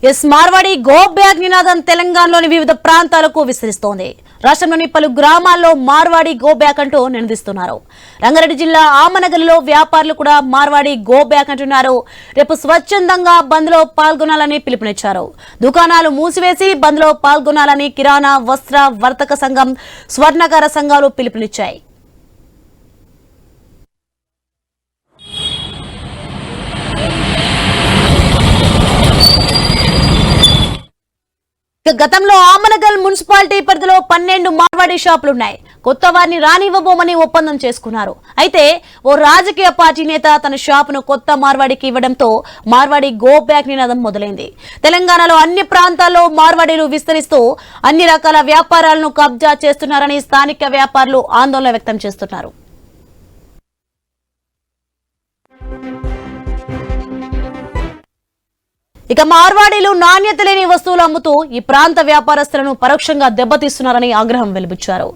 Yes Marwadi go back నినాదం తెలంగాణలోని వివిధ ప్రాంతాలకు విస్తరిస్తోంది. రాష్ట్రంలోని పలు గ్రామాల్లో మార్వాడి గో బ్యాక్ అంటూ నినదిస్తున్నారు. రంగారెడ్డి జిల్లా ఆమనగల్లో వ్యాపారులు కూడా మార్వాడి గో బ్యాక్ అంటున్నారు. రేపు స్వచ్ఛందంగా బంద్ లో పాల్గొనాలని పిలుపునిచ్చారు. దుకాణాలు మూసివేసి బంద్ లో పాల్గొనాలని కిరాణా, వస్త్ర, వర్తక సంఘం, స్వర్ణకార సంఘాలు పిలుపునిచ్చాయి. గతంలో ఆమనగల్ మున్సిపాలిటీ పరిధిలో 12 మార్వాడి షాపులున్నాయి. కొత్త వారిని రానివ్వబోమని ఒప్పందం చేసుకున్నారు. అయితే ఓ రాజకీయ పార్టీ నేత తన షాపును కొత్త మార్వాడికి ఇవ్వడంతో మార్వాడి గో బ్యాక్ నినాదం మొదలైంది. తెలంగాణలో అన్ని ప్రాంతాల్లో మార్వాడీలు విస్తరిస్తూ అన్ని రకాల వ్యాపారాలను కబ్జా చేస్తున్నారని స్థానిక వ్యాపారులు ఆందోళన వ్యక్తం చేస్తున్నారు. ఇక మార్వాడీలు నాణ్యత లేని వస్తువులు అమ్ముతూ ఈ ప్రాంత వ్యాపారస్తులను పరోక్షంగా దెబ్బతీస్తున్నారని ఆగ్రహం వెలిబుచ్చారు.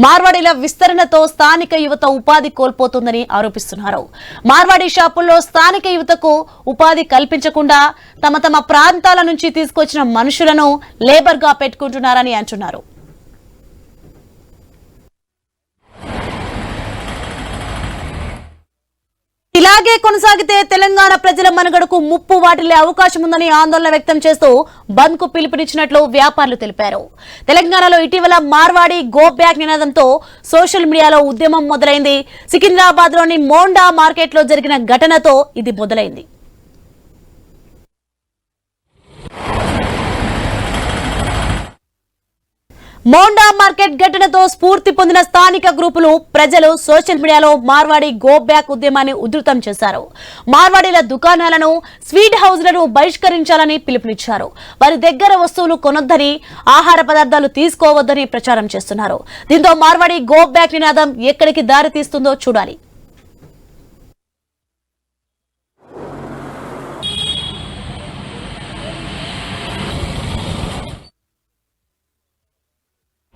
మార్వాడీల విస్తరణతో స్థానిక యువత ఉపాధి కోల్పోతుందని ఆరోపిస్తున్నారు. మార్వాడీ షాపుల్లో స్థానిక యువతకు ఉపాధి కల్పించకుండా తమ ప్రాంతాల నుంచి తీసుకొచ్చిన మనుషులను లేబర్ గా పెట్టుకుంటున్నారని అంటున్నారు. ఇలాగే కొనసాగితే తెలంగాణ ప్రజల మనుగడకు ముప్పు వాటిల్లే అవకాశం ఉందని ఆందోళన వ్యక్తం చేస్తూ బంద్ కు పిలుపునిచ్చినట్లు వ్యాపారులు తెలిపారు. తెలంగాణలో ఇటీవల మార్వాడి గో బ్యాక్ నినాదంతో సోషల్ మీడియాలో ఉద్యమం మొదలైంది. సికింద్రాబాద్ లోని మోండా మార్కెట్ లో జరిగిన ఘటనతో ఇది మొదలైంది. మోండా మార్కెట్ ఘటనతో స్ఫూర్తి పొందిన స్థానిక గ్రూపులు, ప్రజలు సోషల్ మీడియాలో మార్వాడి గో బ్యాక్ ఉద్యమాన్ని ఉధృతం చేశారు. మార్వాడీల దుకాణాలను, స్వీట్ హౌస్లను బహిష్కరించాలని పిలుపునిచ్చారు. వారి దగ్గర వస్తువులు కొనొద్దని, ఆహార పదార్థాలు తీసుకోవద్దని ప్రచారం చేస్తున్నారు. దీంతో మార్వాడి గో బ్యాక్ నినాదం ఎక్కడికి దారి తీస్తుందో చూడాలి.